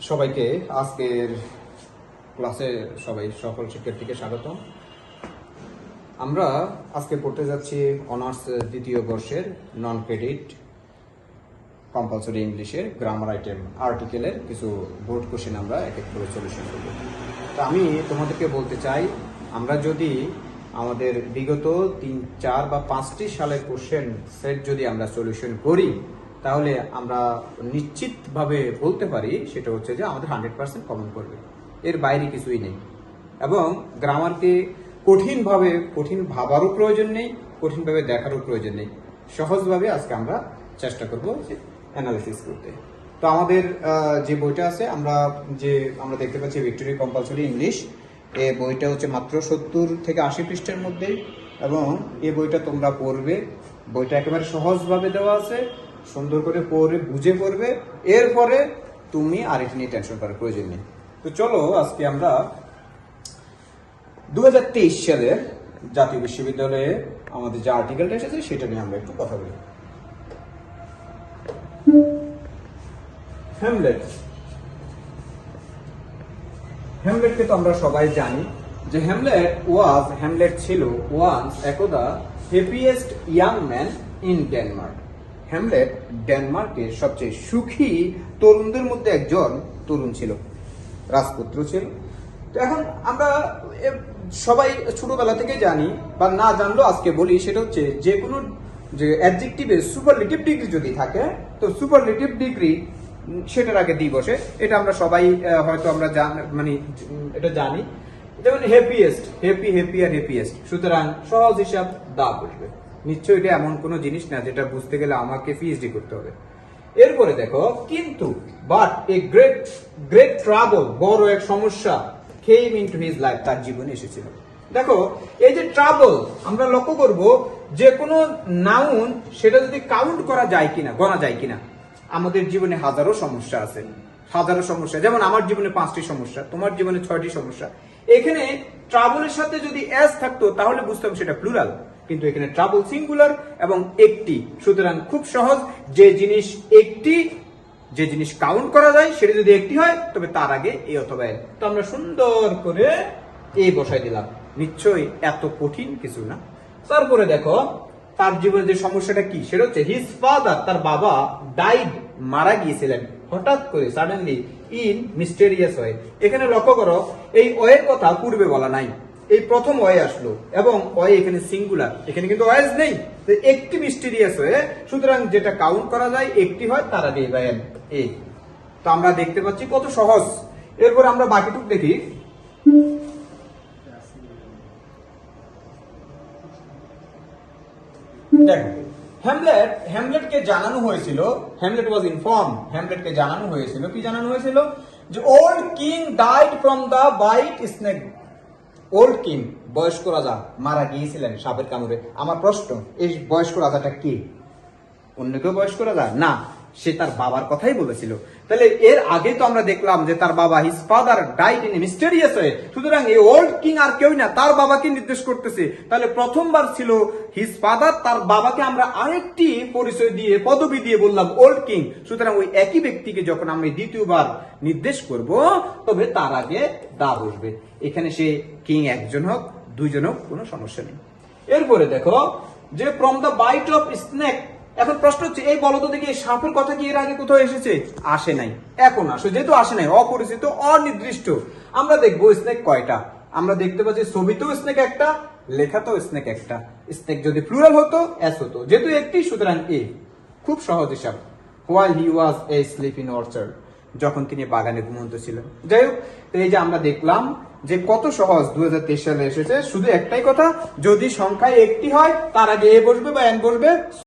সবাইকে আজকের ক্লাসে সকল শিক্ষার্থীকে স্বাগতম। আমরা আজকে পড়তে যাচ্ছি অনার্স দ্বিতীয় বর্ষের নন ক্রেডিট কম্পালসরি ইংলিশের গ্রামার আইটেম আর্টিকেলের কিছু বোর্ড কোশ্চেন আমরা এক এক করে সলিউশন করব। তো আমি তোমাদেরকে বলতে চাই, আমরা যদি আমাদের বিগত 3, 4 বা 5টি সালের কোশ্চেন সেট যদি আমরা সলিউশন করি, তাহলে আমরা নিশ্চিতভাবে বলতে পারি সেটা হচ্ছে যে আমাদের 100% কমন করবে, এর বাইরে কিছুই নেই। এবং গ্রামারকে কঠিন ভাবারও প্রয়োজন নেই, কঠিনভাবে দেখারও প্রয়োজন নেই। সহজভাবে আজকে আমরা চেষ্টা করব যে অ্যানালিসিস করতে। তো আমাদের যে বইটা আছে, আমরা দেখতে পাচ্ছি ভিক্টোরি কম্পালসরি ইংলিশ। এই বইটা হচ্ছে মাত্র 70 থেকে 80 পৃষ্ঠার মধ্যে, এবং এই বইটা তোমরা পড়বে। বইটা একেবারে সহজভাবে দেওয়া আছে, সুন্দর করে পড়ে বুঝে পড়বে, এরপরে তুমি আরেকটা নিয়ে টেনশন করার প্রয়োজন নেই। তো চলো আজকে আমরা 2023 সালের জাতীয় বিশ্ববিদ্যালয়ে আমাদের যে আর্টিকেলটা এসেছে সেটা নিয়ে আমরা একটু কথা বলি। হ্যামলেটকে তো আমরা সবাই জানি যে হ্যামলেট ছিল একদা happiest young man in Denmark. Hamlet ডেনমার্কের সবচেয়ে সুখী তরুণদের মধ্যে একজন তরুণ ছিল, রাজপুত্র ছিল। তো এখন আমরা সবাই ছোটবেলা থেকে জানি, বা না জানলেও আজকে বলি, সেটা হচ্ছে যে কোনো যে অ্যাডজেক্টিভের সুপারলেটিভ ডিগ্রি যদি থাকে, তো সুপারলেটিভ ডিগ্রি সেটার আগে দিয়ে বসে। এটা আমরা সবাই হয়তো আমরা এটা জানি। যেমন হ্যাপিয়েস্ট, সুতরাং সহজ হিসাব দা বসবে। নিশ্চয়ই এটা এমন কোনো জিনিস না যেটা বুঝতে গেলে আমাকে পিএইচডি করতে হবে। এরপরে দেখো, কিন্তু বাট এ গ্রেট ট্রাবল, বড় এক সমস্যা came into his life, তার জীবনে এসেছিল। দেখো, এই যে ট্রাবল, আমরা লক্ষ্য করব যে কোনো নাউন সেটা যদি কাউন্ট করা যায় কিনা, গণা যায় কিনা। আমাদের জীবনে হাজারো সমস্যা আছে, যেমন আমার জীবনে 5টি সমস্যা, তোমার জীবনে 6টি সমস্যা। এখানে ট্রাবলের সাথে যদি এস থাকতো তাহলে বুঝতাম সেটা প্লুরাল, কিন্তু এখানে ট্রাবল সিঙ্গুলার এবং একটি, সুতরাং খুব সহজ। যে জিনিস কাউন্ট করা যায় সেটা যদি একটি হয়, তবে তার আগে এ অথবা এ। তো আমরা সুন্দর করে এই বসাই দিলাম, নিশ্চয়ই এত কঠিন কিছু না। তারপরে দেখো, তার জীবনে যে সমস্যাটা কি, সেটা হচ্ছে হিজ ফাদার, তার বাবা ডাইড, মারা গিয়েছিলেন হঠাৎ করে, সাডেনলি, ইন মিস্টেরিয়াস ওয়ে। এখানে লক্ষ্য করো, এই ওয়ের কথা পূর্বে বলা নাই, এই প্রথম ওয়ে আসলো, এবং ওয়ে এখানে সিঙ্গুলার, এখানে কিন্তু ওয়েস নেই। তো একটি মিস্টেরিয়াস ওয়ে, সুতরাং যেটা কাউন্ট করা যায় একটি হয়, তার আগে এ। তো আমরা দেখতে পাচ্ছি কত সহজ। এরপর আমরা বাকিটুক দেখি। দেখো, হ্যামলেটকে জানানো হয়েছিল, হ্যামলেটকে জানানো হয়েছিল যে old king died from the bite snake. Old king, বয়স্ক রাজা, মারা গিয়েছিলেন সাপের কামড়ে। আমার প্রশ্ন, এই বয়স্ক রাজাটা কি? অন্য কেউ বয়স্ক রাজা না, সে তার বাবার কথাই বলেছিল। তাহলে এর আগে তো আমরা দেখলাম যে তার বাবা, his father died in mysterious way, সুতরাং এই ওল্ড কিং আর কেউ না, তার বাবাকে নির্দেশ করতেছে। তাহলে প্রথমবার ছিল হিজ ফাদার, তার বাবাকে আমরা আরেকটি পরিচয় দিয়ে, পদবি দিয়ে বললাম ওল্ড কিং। সুতরাং ওই একই ব্যক্তিকে যখন আমরা দ্বিতীয়বার নির্দেশ করব, তবে তার আগে দা বসবে। এখানে সে কিং একজন হোক, দুইজন হোক, কোনো সমস্যা নেই। এরপরে দেখো যে from the bite of snake. এখন প্রশ্ন হচ্ছে, এই বলতো দেখি সাপের কথা কি এর আগে কোথাও এসেছে? আসে নাই। এখন আসে, যেহেতু আসে নাই, অপরিচিত, অনির্দিষ্ট। আমরা দেখবো স্নেক কয়টা। আমরা দেখতে পাচ্ছি ছবিতেও স্নেক একটা, লেখাতেও স্নেক একটা। স্নেক যদি প্লুরাল হতো এস হতো, যেহেতু একটি, সুতরাং এ। খুব সহজ হিসাব। While he was A slip in orchard, যখন তিনি বাগানে ঘুমন্ত ছিলেন। যাই হোক, এই যে আমরা দেখলাম যে কত সহজ 2023 সালে এসেছে। শুধু একটাই কথা, যদি সংখ্যায় একটি হয় তার আগে এ বসবে বা এন বসবে।